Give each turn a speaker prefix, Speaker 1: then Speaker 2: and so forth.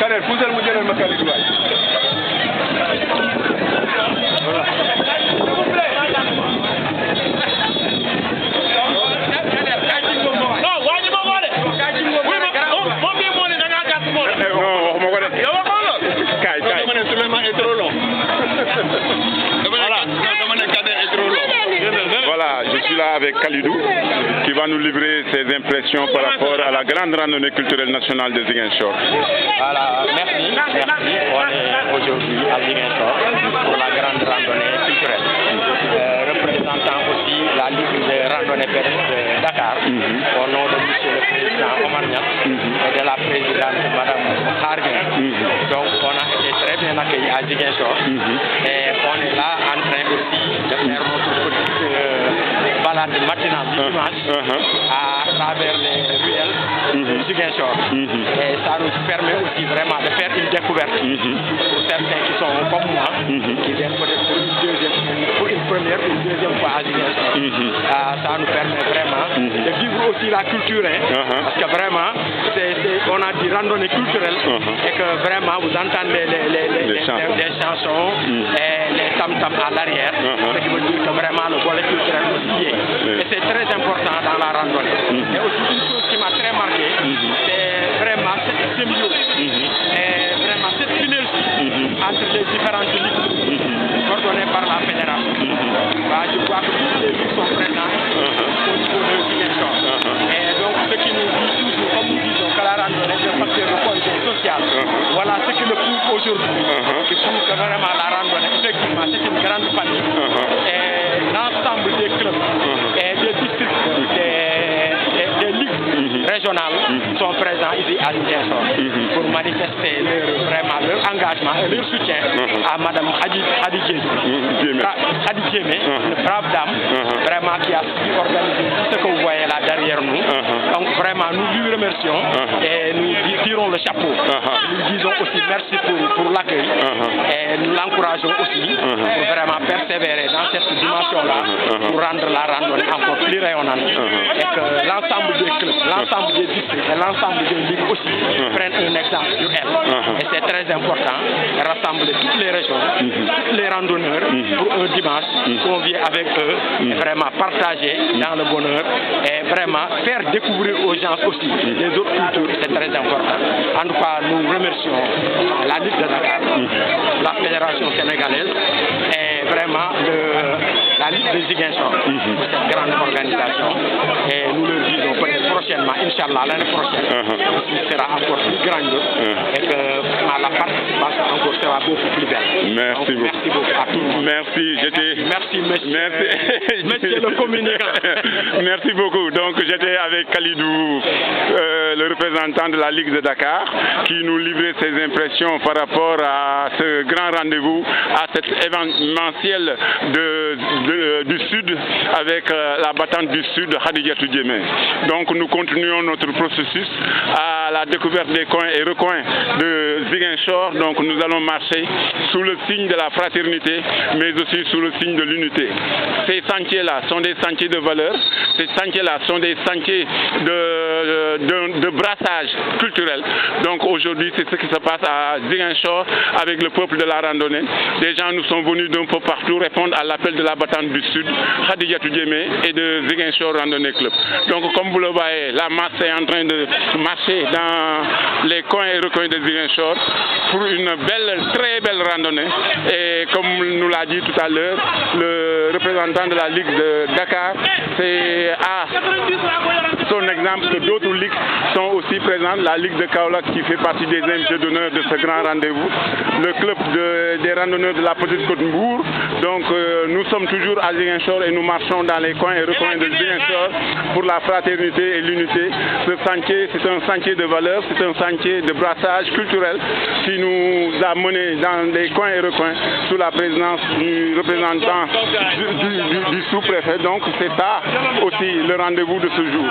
Speaker 1: Kader, poussel mu jëlal ma Kalidou waay. Voilà.
Speaker 2: Voilà, je suis là avec Kalidou qui va nous livrer ses impressions par rapport à la grande randonnée culturelle nationale de Ziguinchor.
Speaker 3: Voilà, merci. On est aujourd'hui à Ziguinchor pour la grande randonnée culturelle. Représentant aussi la Ligue de randonnée pédestre de Dakar, au nom de M. le Président Omar Niass et de la Présidente Mme Harvin. Donc on a été très bien accueillis à Ziguinchor et on est là en train aussi de faire notre petite balade matinale du dimanche à travers les ruelles de Ziguinchor. Et ça nous permet aussi vraiment de faire une découverte pour certains qui sont comme moi, qui viennent peut-être pour une première ou une deuxième fois à Ziguinchor. Ça nous permet vraiment de vivre aussi la culture, parce que vraiment, on a dit randonnée culturelle et que vraiment vous entendez les chansons et les tam-tam à l'arrière, ce qui veut dire que vraiment le volet culturel aussi est. Et c'est très important dans la randonnée. Et aussi une chose qui m'a très marqué, c'est vraiment cette symbiose et vraiment cette synergie entre les différentes ligues coordonnées par la fédération. Je crois que toutes les ligues sont présentes au niveau de Ziguinchor. Et donc ce qui nous dit toujours, comme nous disons, que la randonnée est un facteur de cohésion sociale. Voilà ce qui le prouve aujourd'hui, qui prouve que vraiment la randonnée, effectivement, c'est une grande famille. Et l'ensemble des clubs et des districts, des ligues régionales sont présents ici à Ziguinchor pour manifester leur engagement et leur soutien à Mme Hadi Djemé, une brave dame, vraiment qui a su organiser tout ce que vous voyez là derrière nous. Donc vraiment nous lui remercions et nous tirons le chapeau. Nous disons aussi merci pour l'accueil et nous l'encourageons aussi pour vraiment persévérer dans cette dimension-là pour rendre la randonnée encore plus rayonnante et que l'ensemble des clubs, l'ensemble des districts et l'ensemble des ligues aussi prennent un exemple sur elle. Et c'est très important de rassembler toutes les régions, tous les randonneurs pour un dimanche, convier avec eux, et vraiment partager dans le bonheur et vraiment faire découvrir aux gens aussi les autres cultures, c'est très important. En tout cas, nous remercions la Ligue de Dakar, la Fédération sénégalaise et vraiment la Ligue de Ziguinchor pour cette grande organisation. Et nous leur disons peut-être prochainement, Inch'Allah, l'année prochaine, ce sera encore plus grandiose et que vraiment la participation encore sera beaucoup plus belle.
Speaker 2: Merci beaucoup.
Speaker 3: Merci beaucoup à tout le monde.
Speaker 2: Merci,
Speaker 3: merci monsieur le communicant.
Speaker 2: Merci beaucoup. Donc j'étais avec Kalidou, le représentant de la Ligue de Dakar, qui nous livrait ses impressions par rapport à ce grand rendez-vous, à cet événementiel du Sud avec la battante du Sud, Khadijatou Djemé. Donc nous continuons notre processus à la découverte des coins et recoins de Ziguinchor. Donc nous allons marcher sous le signe de la fraternité, mais aussi sous le signe de l'unité. Ces sentiers-là sont des sentiers de valeur, ces sentiers-là sont des sentiers de brassage culturel. Donc aujourd'hui, c'est ce qui se passe à Ziguinchor avec le peuple de la randonnée. Des gens nous sont venus d'un peu partout répondre à l'appel de la battante du Sud, Khadijatou Djemé et de Ziguinchor Randonnée Club. Donc comme vous le voyez, la masse est en train de marcher dans les coins et recoins de Ziguinchor pour une très belle randonnée. Et comme nous l'a dit tout à l'heure, le représentant de la Ligue de Dakar, c'est à son exemple que d'autres ligues sont aussi présentes. La Ligue de Kaolack qui fait partie des invités d'honneur de ce grand rendez-vous. Le club des randonneurs de la Petite Côte Mbour. Donc nous sommes toujours à Ziguinchor et nous marchons dans les coins et recoins de Ziguinchor pour la fraternité et l'unité. Ce sentier, c'est un sentier de valeur, c'est un sentier de brassage culturel qui nous a menés dans les coins et recoins sous la présidence du représentant du sous-préfet. Donc c'est ça aussi le rendez-vous de ce jour.